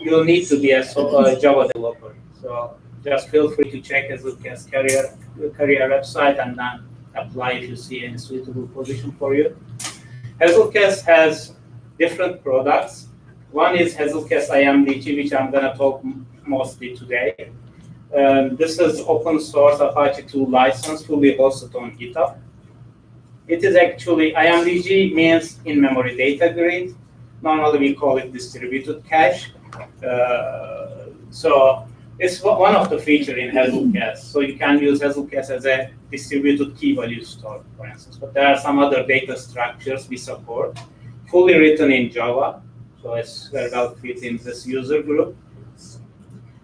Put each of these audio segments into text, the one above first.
you'll need to be a Java developer. So just feel free to check Hazelcast career website and then apply if you see any suitable position for you. Hazelcast has different products. One is Hazelcast IMDG, which I'm going to talk mostly today. This is open source Apache 2 license, fully hosted on GitHub. It is actually, IMDG means in-memory data grid. Normally we call it distributed cache. So it's one of the features in Hazelcast. So you can use Hazelcast as a distributed key value store, for instance. But there are some other data structures we support, fully written in Java. So it's very well fit in this user group.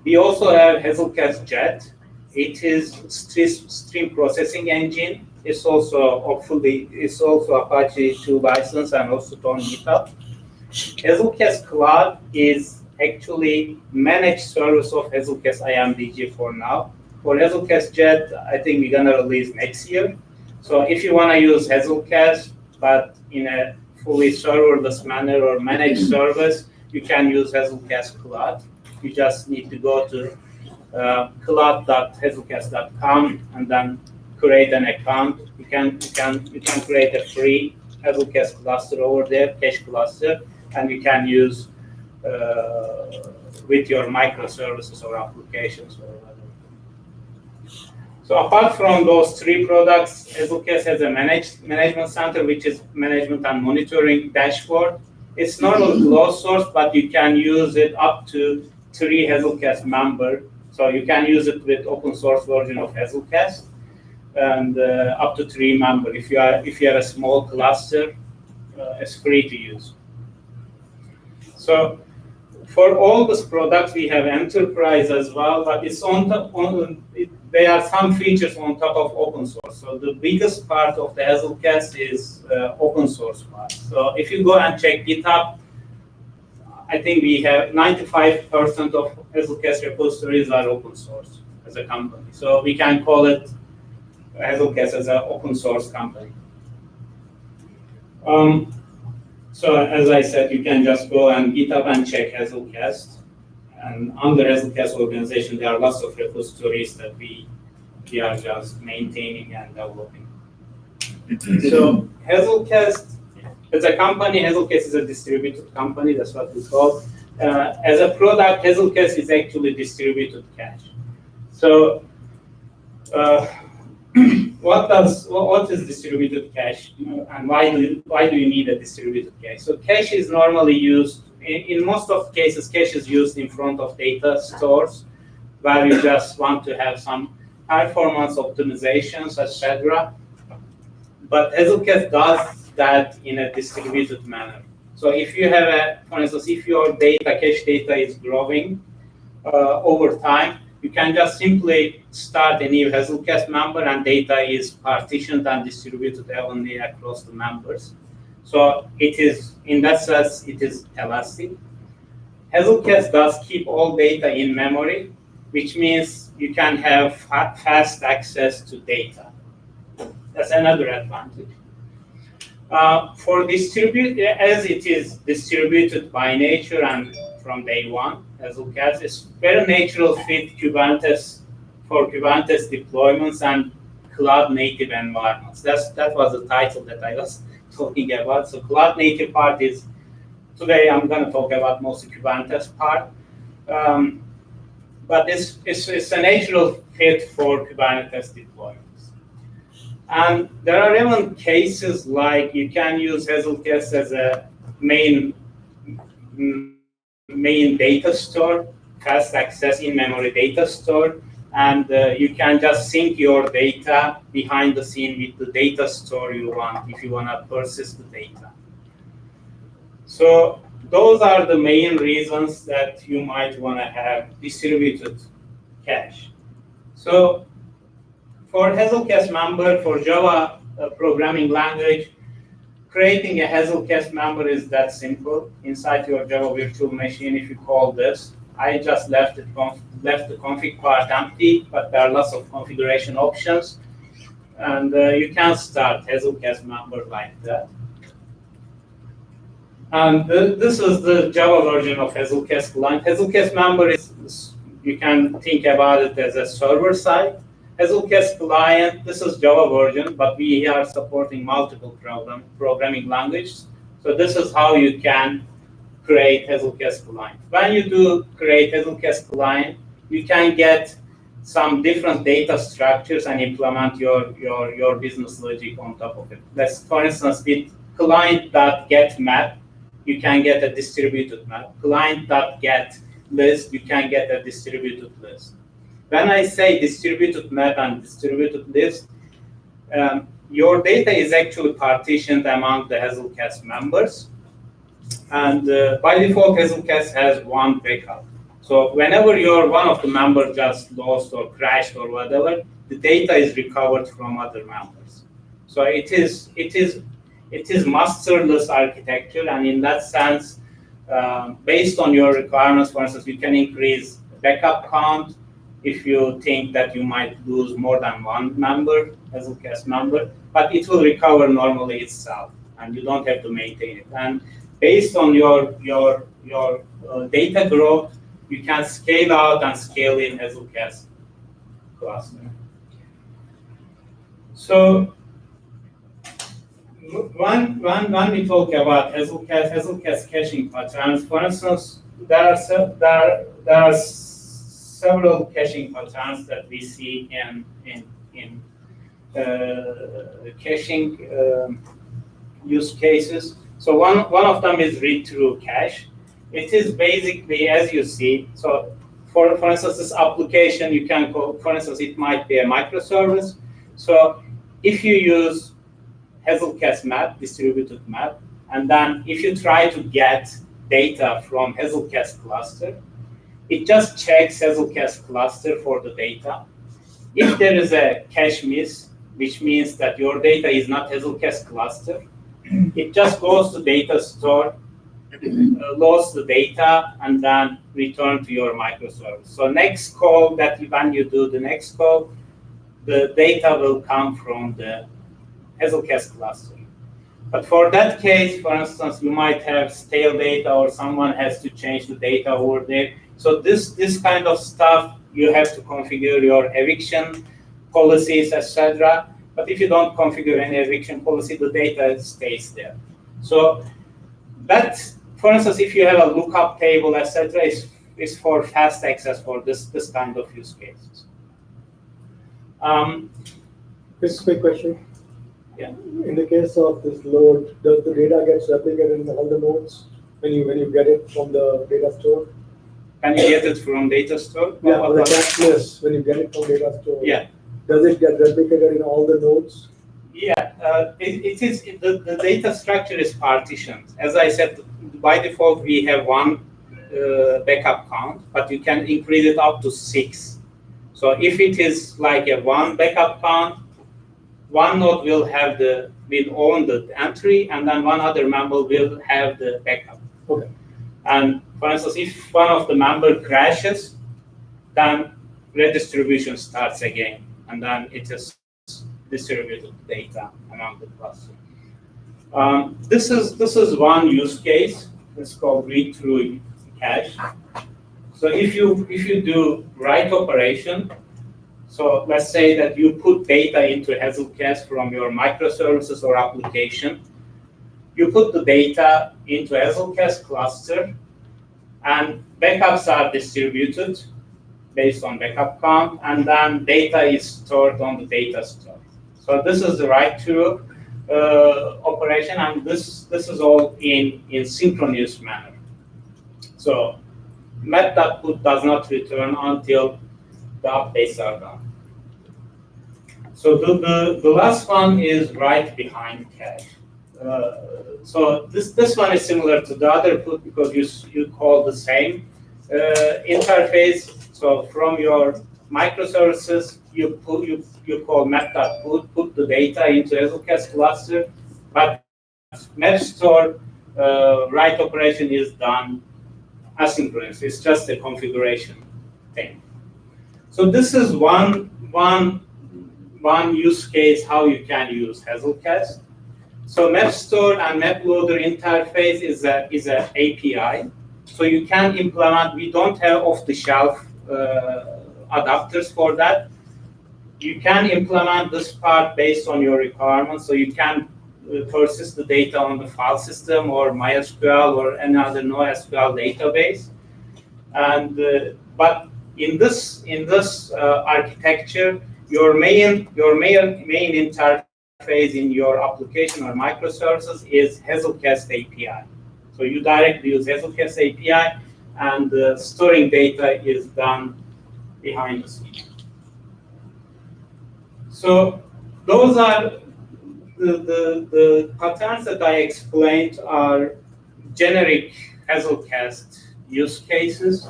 We also have Hazelcast Jet. It is stream processing engine. It's also Apache 2 license and also on GitHub. Hazelcast Cloud is actually managed service of Hazelcast IMDG for now. For Hazelcast Jet, I think we're gonna release next year. So if you wanna use Hazelcast, but in a fully serverless manner or managed service, you can use Hazelcast Cloud. You just need to go to cloud.hazelcast.com and then create an account. You can create a free Hazelcast cluster over there, cache cluster, and you can use with your microservices or applications or whatever. So apart from those three products, Hazelcast has a management center, which is management and monitoring dashboard. It's not a closed source, but you can use it up to 3 Hazelcast members. So you can use it with open source version of Hazelcast, and up to 3 members. If you have a small cluster, it's free to use. So for all these products, we have enterprise as well, but it's there are some features on top of open source. So the biggest part of the Hazelcast is open source part. So if you go and check GitHub, I think we have 95% of Hazelcast repositories are open source as a company. So we can call it Hazelcast as an open source company. So as I said, you can just go and GitHub and check Hazelcast. And under Hazelcast organization, there are lots of repositories that we are just maintaining and developing. So Hazelcast, as a company, Hazelcast is a distributed company. That's what we call. As a product, Hazelcast is actually distributed cache. So what is distributed cache, and why do you need a distributed cache? So cache is normally used in most of cases. Cache is used in front of data stores, where you just want to have some performance optimizations, etc. But Hazelcast does that in a distributed manner. So if you have for instance, if your cache data is growing over time, you can just simply start a new Hazelcast member, and data is partitioned and distributed evenly across the members. So it is, in that sense, it is elastic. Hazelcast does keep all data in memory, which means you can have fast access to data. That's another advantage. For distribute, as it is distributed by nature and from day one, Hazelcast is very natural fit Kubernetes for Kubernetes deployments and cloud native environments. That was the title that I was talking about. So cloud native part is, today I'm going to talk about mostly Kubernetes part. But it's a natural fit for Kubernetes deployments. And there are even cases like you can use Hazelcast as a main data store, fast access in-memory data store, and you can just sync your data behind the scene with the data store you want if you want to persist the data. So those are the main reasons that you might want to have distributed cache. So for Hazelcast member, for Java programming language, creating a Hazelcast member is that simple. Inside your Java virtual machine, if you call this, I just left the config part empty, but there are lots of configuration options. And you can start Hazelcast member like that. And this is the Java version of Hazelcast client. Hazelcast member is, you can think about it as a server side. Hazelcast client, this is Java version, but we are supporting multiple programming languages. So this is how you can create Hazelcast client. When you do create Hazelcast client, you can get some different data structures and implement your business logic on top of it. Let's, for instance, with client.getMap, you can get a distributed map. Client.getList, you can get a distributed list. When I say distributed map and distributed list, your data is actually partitioned among the Hazelcast members. And by default, Hazelcast has one backup. So whenever one of the members just lost or crashed or whatever, the data is recovered from other members. So it is masterless architecture, and in that sense, based on your requirements, for instance, you can increase backup count if you think that you might lose more than one member, Hazelcast member, but it will recover normally itself, and you don't have to maintain it. And based on your data growth, you can scale out and scale in Hazelcast cluster. So when we talk about Hazelcast caching patterns, for instance, there are several caching patterns that we see in caching use cases. So one of them is read-through cache. It is basically, as you see, so for instance, this application you can call, for instance, it might be a microservice. So if you use Hazelcast map, distributed map, and then if you try to get data from Hazelcast cluster, it just checks Hazelcast cluster for the data. If there is a cache miss, which means that your data is not Hazelcast cluster, it just goes to data store, loads the data, and then return to your microservice. So next call, when you do the next call, the data will come from the Hazelcast cluster. But for that case, for instance, you might have stale data or someone has to change the data over there. So this kind of stuff, you have to configure your eviction policies, etc. But if you don't configure any eviction policy, the data stays there. So that, for instance, if you have a lookup table, etc., is for fast access for this kind of use cases. Just a quick question. Yeah. In the case of this load, does the data get replicated in all the nodes when you get it from the data store? Can you get it from data store? Yeah, or the cache list, when you get it from data store. Yeah. Does it get replicated in all the nodes? Yeah, the data structure is partitioned. As I said, by default, we have one backup count, but you can increase it up to 6. So if it is like a one backup count, one node will own the entry, and then one other member will have the backup. Okay. And for instance, if one of the member crashes, then redistribution starts again, and then it is distributed data among the cluster. This is one use case. It's called read-through cache. So if you do write operation, so let's say that you put data into Hazelcast from your microservices or application. You put the data into Hazelcast cluster, and backups are distributed based on backup count, and then data is stored on the data store. So this is the write-through operation, and this is all in synchronous manner. So met.put does not return until the updates are done. So the last one is write behind cache. So this one is similar to the other put because you call the same interface. So from your microservices, you call map.put, put the data into Hazelcast cluster, but map store write operation is done asynchronous. It's just a configuration thing. So this is one use case how you can use Hazelcast. So map store and map loader interface is a API. So you can implement. We don't have off-the-shelf adapters for that. You can implement this part based on your requirements. So you can persist the data on the file system or MySQL or any other NoSQL database. And but in this architecture, your main interface in your application or microservices is Hazelcast API. So you directly use Hazelcast API, and storing data is done behind the scenes. So those are the patterns that I explained are generic Hazelcast use cases.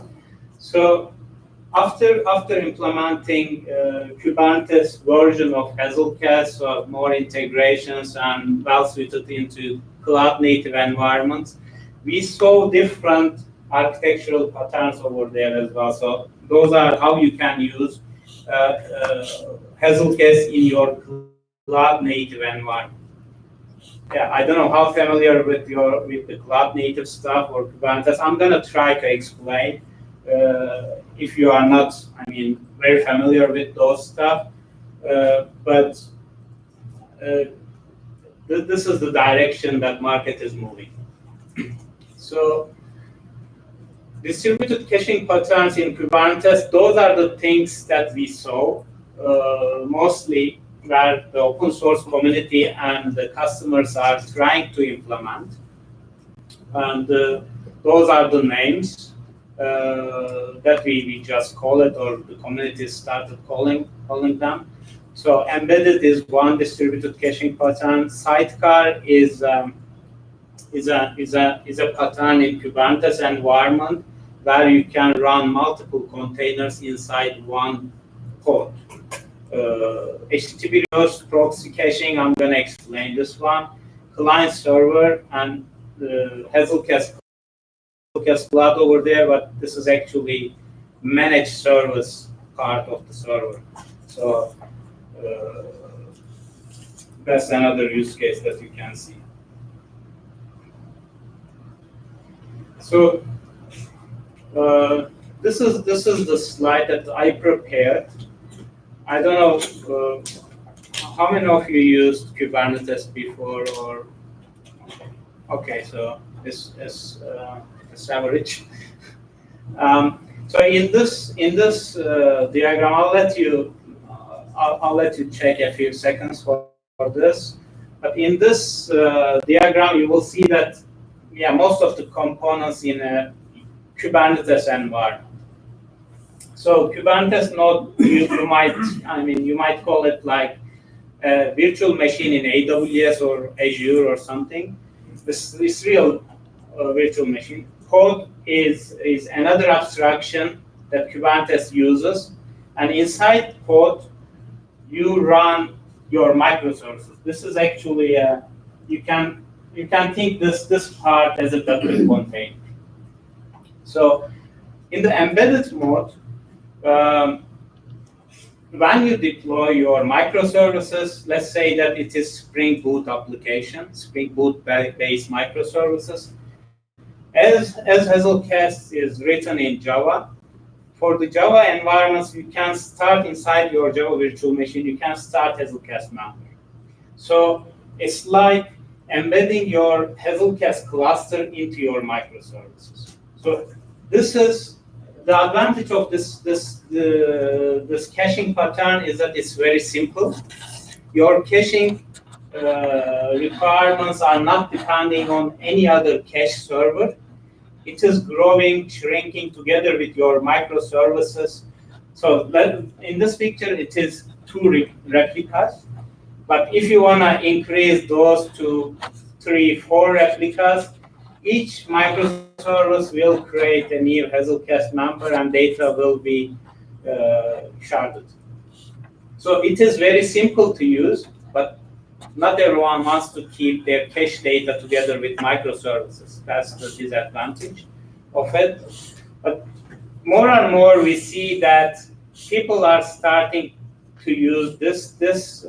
So after implementing Kubernetes version of Hazelcast, so more integrations and well suited into cloud native environments, we saw different architectural patterns over there as well. So those are how you can use Hazelcast in your cloud native environment. Yeah, I don't know how familiar with the cloud native stuff or Kubernetes. I'm gonna try to explain. If you are not, very familiar with those stuff, but this is the direction that market is moving. So distributed caching patterns in Kubernetes, those are the things that we saw mostly where the open source community and the customers are trying to implement. And those are the names that we just call it, or the community started calling them. So embedded is one distributed caching pattern. Sidecar is a pattern in Kubernetes environment where you can run multiple containers inside one pod. HTTP reverse proxy caching, I'm going to explain this one. Client server and Hazelcast Cloud over there, but this is actually managed service part of the server. So that's another use case that you can see. So this is the slide that I prepared. I don't know how many of you used Kubernetes before, or okay, so it's average. So in this diagram, I'll let you check a few seconds for this. But in this diagram, you will see that most of the components in a Kubernetes environment. So Kubernetes node, you might call it like a virtual machine in AWS or Azure or something. This real virtual machine. Code is another abstraction that Kubernetes uses, and inside code you run your microservices. This is actually you can think this part as a Docker container. So in the embedded mode, when you deploy your microservices, let's say that it is Spring Boot application, Spring Boot based microservices. As Hazelcast is written in Java, for the Java environments, you can start inside your Java virtual machine, you can start Hazelcast member. So it's like embedding your Hazelcast cluster into your microservices. So this is the advantage of this caching pattern is that it's very simple. Your caching requirements are not depending on any other cache server. It is growing, shrinking together with your microservices. So in this picture, it is 2 replicas. But if you want to increase those to 3, 4 replicas, each microservice will create a new Hazelcast member and data will be sharded. So it is very simple to use, but not everyone wants to keep their cache data together with microservices. That's the disadvantage of it. But more and more we see that people are starting to use this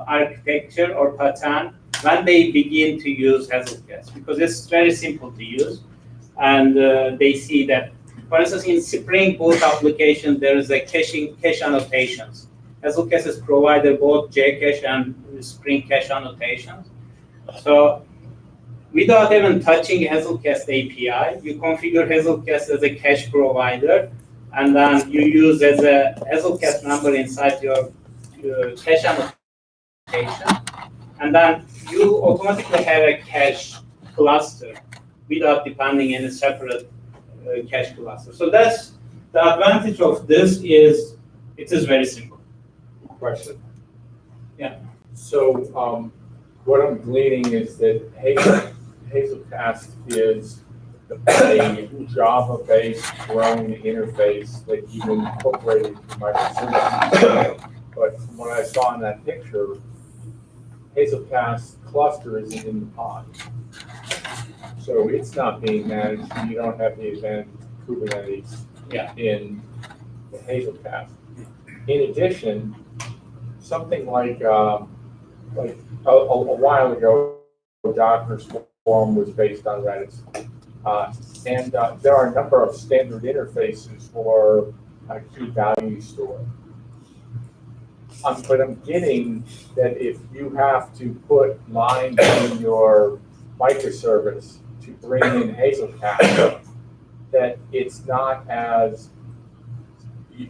architecture or pattern when they begin to use Hazelcast, because it's very simple to use, and they see that, for instance, in Spring Boot application, there is a cache annotations. Hazelcast is provided both JCache and Spring cache annotations. So without even touching Hazelcast API, you configure Hazelcast as a cache provider, and then you use as a Hazelcast number inside your cache annotation, and then you automatically have a cache cluster without depending on a separate cache cluster. So that's the advantage of this. Is it is very simple. Question. Yeah. So what I'm gleaning is that Hazelcast is a Java-based growing interface that you incorporated into microservices. But from what I saw in that picture, Hazelcast cluster isn't in the pod. So it's not being managed. You don't have the advantage of Kubernetes in the Hazelcast. In addition, something like a while ago, Docker Swarm was based on Redis. And there are a number of standard interfaces for key value store. But I'm getting that if you have to put lines in your microservice to bring in Hazelcast, that it's not as,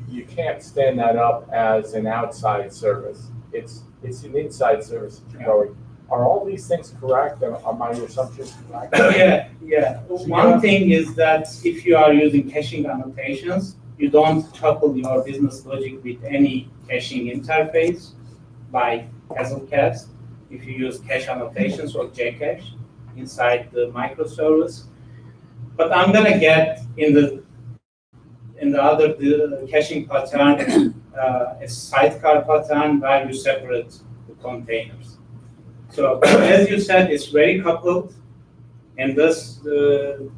you can't stand that up as an outside service. It's an inside service that you're going. Are all these things correct? Are my assumptions correct? Yeah. One thing is that if you are using caching annotations, you don't couple your business logic with any caching interface by Hazelcast. If you use cache annotations or JCache inside the microservice, but I'm gonna get in the other caching pattern a sidecar pattern where you separate the containers. So as you said, it's very coupled in this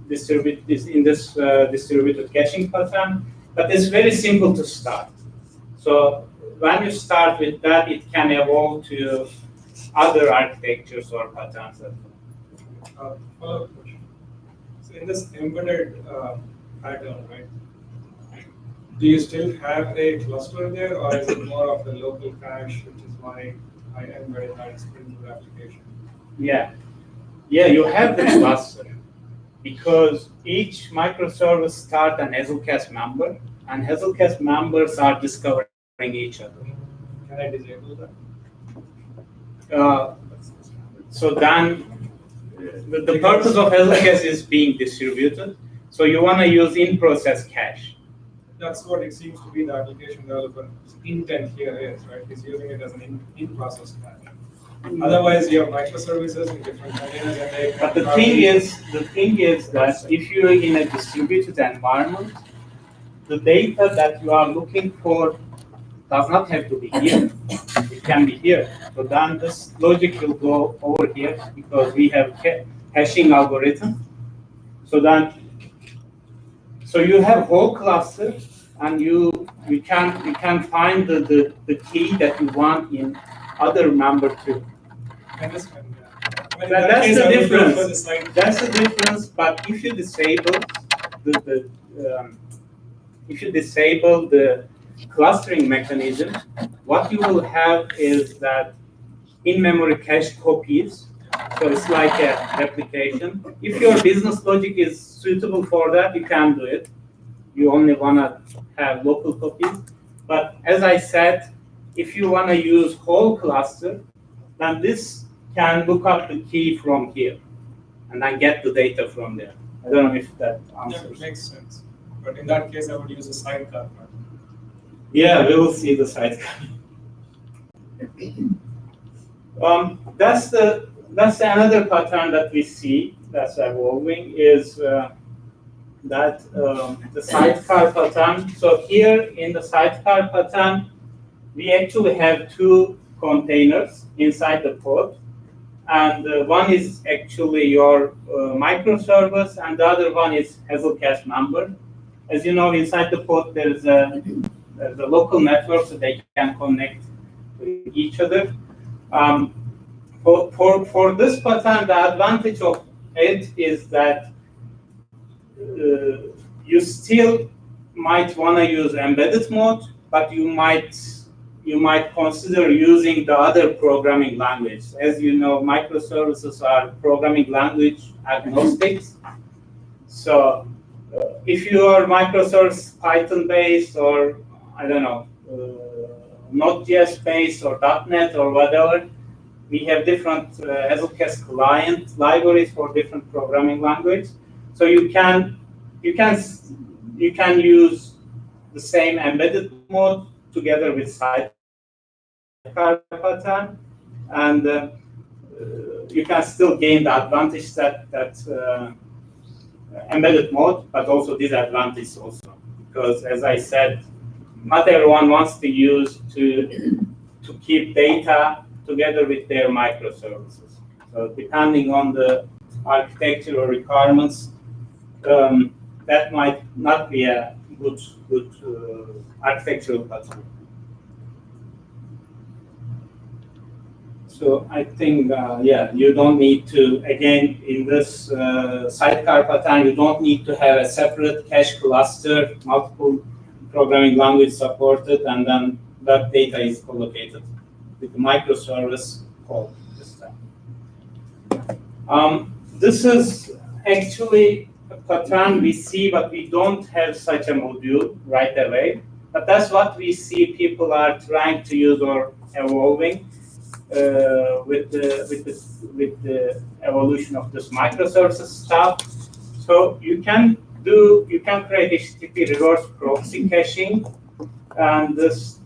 distributed caching pattern, but it's very simple to start. So when you start with that, it can evolve to other architectures or patterns as well. Follow-up question. So in this embedded pattern, right? Do you still have a cluster there, or is it more of a local cache, which is why I embedded that Spring Boot application? Yeah, you have the cluster because each microservice starts an Hazelcast member, and Hazelcast members are discovering each other. Can I disable that? So then, the purpose of Hazelcast is being distributed. So you want to use in-process cache. That's what it seems to be the application developer's intent here is, right? He's using it as an in-process cache. Otherwise, you have microservices in different containers, and they. But the thing is that if you're in a distributed environment, the data that you are looking for does not have to be here. It can be here. So then this logic will go over here because we have caching algorithm. So you have whole cluster, and you can find the key that you want in other member too. That's the difference. That's the difference. But if you disable the clustering mechanism, what you will have is that in-memory cache copies. So it's like a replication. If your business logic is suitable for that, you can do it. You only want to have local copies. But as I said, if you want to use whole cluster, then this can look up the key from here and then get the data from there. I don't know if that answers. That makes sense. But in that case, I would use a sidecar pattern. Yeah, we will see the sidecar. That's another pattern that we see that's evolving is that the sidecar pattern. So here in the sidecar pattern, we actually have two containers inside the pod, and one is actually your microservice, and the other one is Hazelcast member. As you know, inside the pod there is a the local network so they can connect to each other. For this pattern, the advantage of it is that you still might want to use embedded mode, but you might consider using the other programming language. As you know, microservices are programming language agnostic. So if you are microservice Python based, or I don't know, Node.js based or .NET or whatever, we have different Hazelcast client libraries for different programming language. So you can use the same embedded mode together with sidecar pattern, and you can still gain the advantage that embedded mode, but also disadvantage also, because as I said, not everyone wants to use to keep data together with their microservices. So depending on the architectural requirements, that might not be a good architectural pattern. So I think, you don't need to, again, in this sidecar pattern, you don't need to have a separate cache cluster, multiple programming language supported, and then that data is collocated with the microservice call this time. This is actually a pattern we see, but we don't have such a module right away. But that's what we see people are trying to use or evolving with the evolution of this microservices stuff. So you can create HTTP reverse proxy caching, and this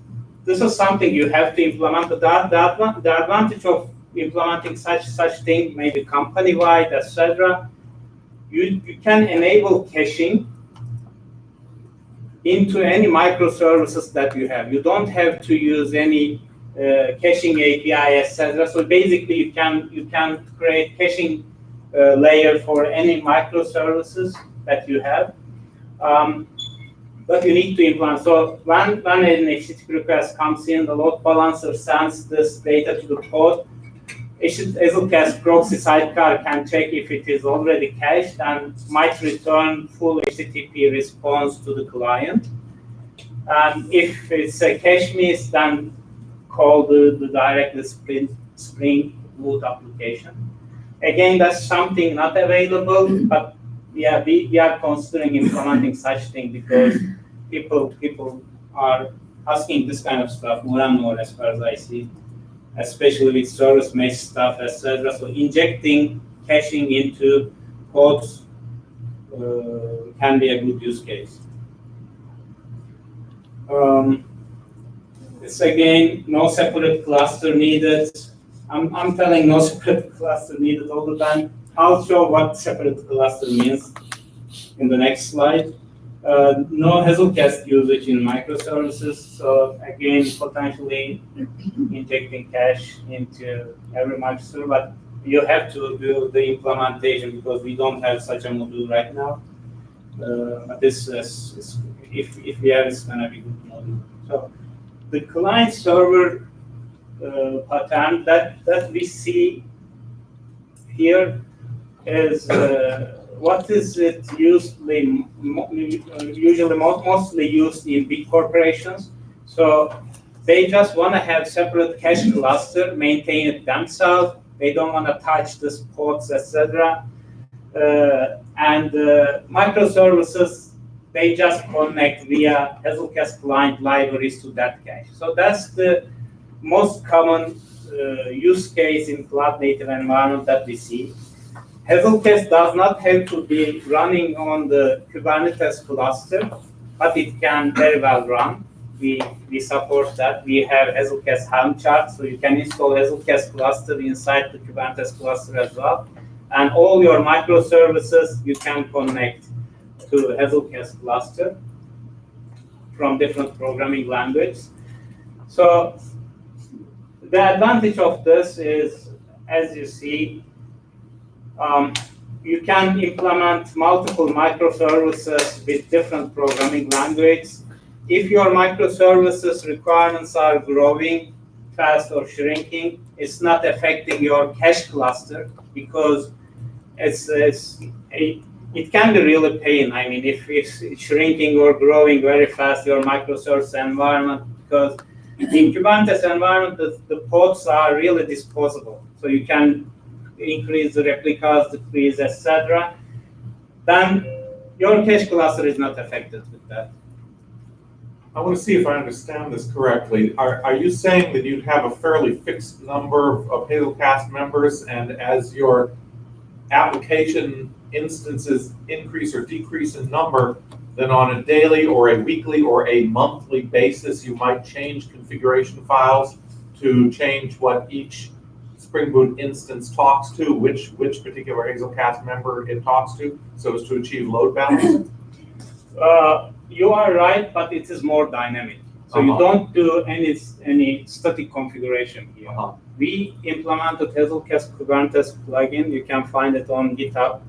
is something you have to implement. The advantage of implementing such thing, maybe company-wide, etc. You can enable caching into any microservices that you have. You don't have to use any caching API, etc. So basically, you can create caching layer for any microservices that you have. But you need to implement. So when an HTTP request comes in, the load balancer sends this data to the pod. Hazelcast proxy sidecar can check if it is already cached and might return full HTTP response to the client. And if it's a cache miss, then call the directly Spring Boot application. Again, that's something not available, but yeah, we are considering implementing such thing because people are asking this kind of stuff more and more, as far as I see, especially with service mesh stuff, etc. So injecting caching into pods can be a good use case. It's again no separate cluster needed. I'm telling no separate cluster needed all the time. I'll show what separate cluster means in the next slide. No Hazelcast usage in microservices. So again, potentially injecting cache into every microservice, but you have to do the implementation because we don't have such a module right now. But this is, if we have, it's gonna be good module. So the client server pattern that we see here is what is it usually mostly used in big corporations. So they just want to have separate cache cluster, maintain it themselves. They don't want to touch the pods, etc. And microservices, they just connect via Hazelcast client libraries to that cache. So that's the most common use case in cloud native environment that we see. Hazelcast does not have to be running on the Kubernetes cluster, but it can very well run. We support that. We have Hazelcast Helm chart, so you can install Hazelcast cluster inside the Kubernetes cluster as well. And all your microservices you can connect to Hazelcast cluster from different programming languages. So the advantage of this is, as you see, you can implement multiple microservices with different programming languages. if your microservices requirements are growing fast or shrinking, it's not affecting your cache cluster because it can be really pain. I mean, if it's shrinking or growing very fast, your microservice environment, because in Kubernetes environment, the pods are really disposable. So you can increase the replicas, decrease, etc. Then your cache cluster is not affected with that. I want to see if I understand this correctly. Are you saying that you'd have a fairly fixed number of Hazelcast members, and as your application instances increase or decrease in number, then on a daily or a weekly or a monthly basis, you might change configuration files to change what each Spring Boot instance talks to, which particular Hazelcast member it talks to, so as to achieve load balance? You are right, but it is more dynamic. So you don't do any static configuration here. We implemented Hazelcast Kubernetes plugin. You can find it on GitHub,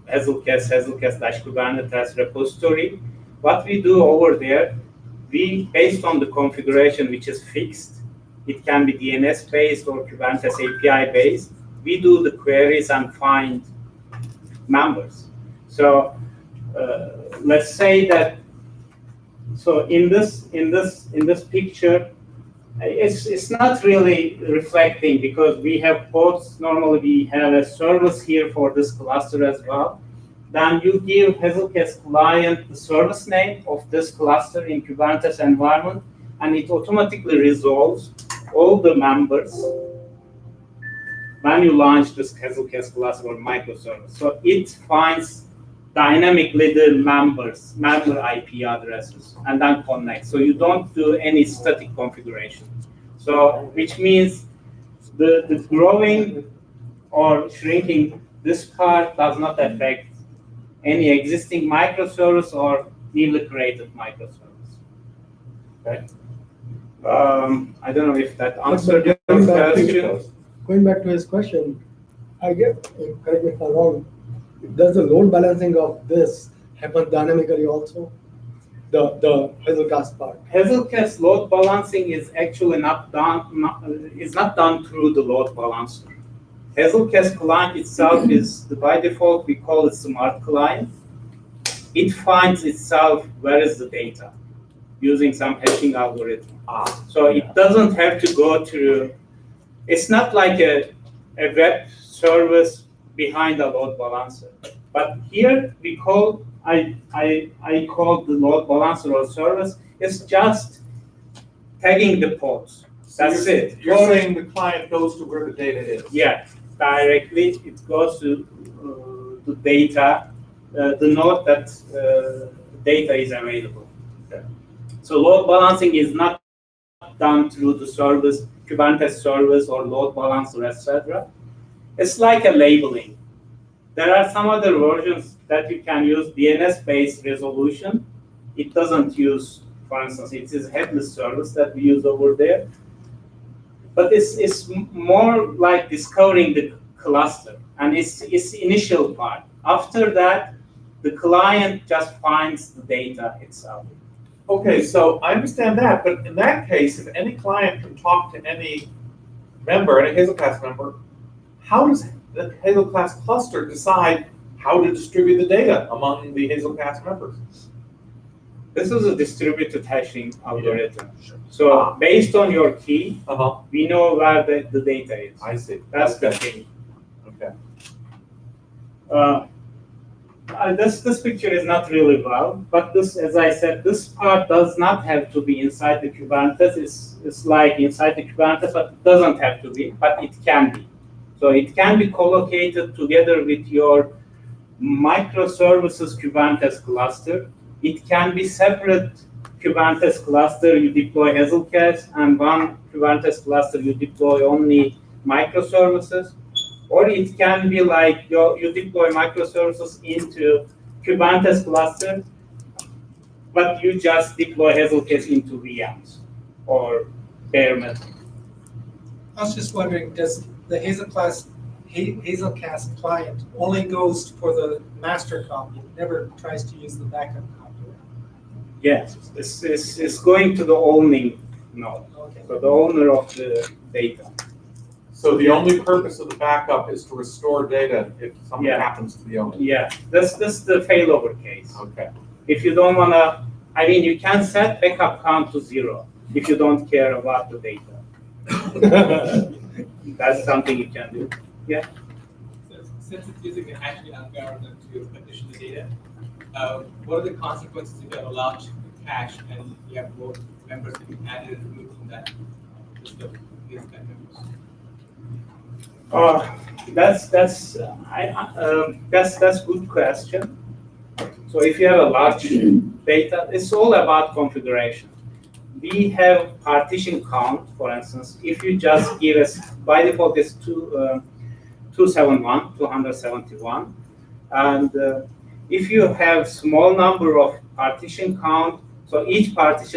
Hazelcast-Kubernetes repository. What we do over there, based on the configuration which is fixed, it can be DNS based or Kubernetes API based. We do the queries and find members. So let's say that. So in this picture, it's not really reflecting because we have pods. Normally we have a service here for this cluster as well. Then you give Hazelcast client the service name of this cluster in Kubernetes environment, and it automatically resolves all the members when you launch this Hazelcast cluster or microservice. So it finds dynamically the member IP addresses and then connect. So you don't do any static configuration. So which means the growing or shrinking this part does not affect any existing microservice or newly created microservice. Okay. I don't know if that answered your question. Going back to his question, I get, correct me if I'm wrong, does the load balancing of this happen dynamically also? The Hazelcast part. Hazelcast load balancing is actually not done through the load balancer. Hazelcast client itself is, by default, we call it smart client. It finds itself where is the data using some hashing algorithm. So it doesn't have to go through. It's not like a web service behind a load balancer. But here we call, I call the load balancer or service, it's just tagging the pods. That's it. You're saying the client goes to where the data is? Yeah, directly it goes to the data, the node that data is available. Okay. So load balancing is not done through the service, Kubernetes service or load balancer, etc. It's like a labeling. There are some other versions that you can use DNS-based resolution. It doesn't use, for instance, it is headless service that we use over there. But it's more like discovering the cluster, and it's initial part. After that, the client just finds the data itself. Okay, so I understand that, but in that case, if any client can talk to any member, any Hazelcast member, how does the Hazelcast cluster decide how to distribute the data among the Hazelcast members? This is a distributed hashing algorithm. Yeah. Sure. So based on your key, we know where the data is. I see. That's the thing. Okay. This picture is not really well, but this, as I said, this part does not have to be inside the Kubernetes. It's like inside the Kubernetes, but it doesn't have to be, but it can be. So it can be collocated together with your microservices Kubernetes cluster. It can be separate Kubernetes cluster, you deploy Hazelcast, and one Kubernetes cluster, you deploy only microservices. Or it can be like you deploy microservices into Kubernetes cluster, but you just deploy Hazelcast into VMs or bare metal. I was just wondering, does the Hazelcast client only goes for the master copy, never tries to use the backup copy? Yes, it's going to the owning node, Okay. so the owner of the data. So the only purpose of the backup is to restore data if something Yeah. happens to the owner? Yeah, that's the failover case. Okay. If you don't wanna, I mean, you can set backup count to 0 if you don't care about the data. That's something you can do. Since it's using a hashing algorithm to partition the data, what are the consequences if you have a large cache and you have more members that you added and removed from that list of these kind of members? That's good question. So if you have a large data, it's all about configuration. We have partition count, for instance. If you just give us, by default, it's 271, and if you have small number of partition count, so each partition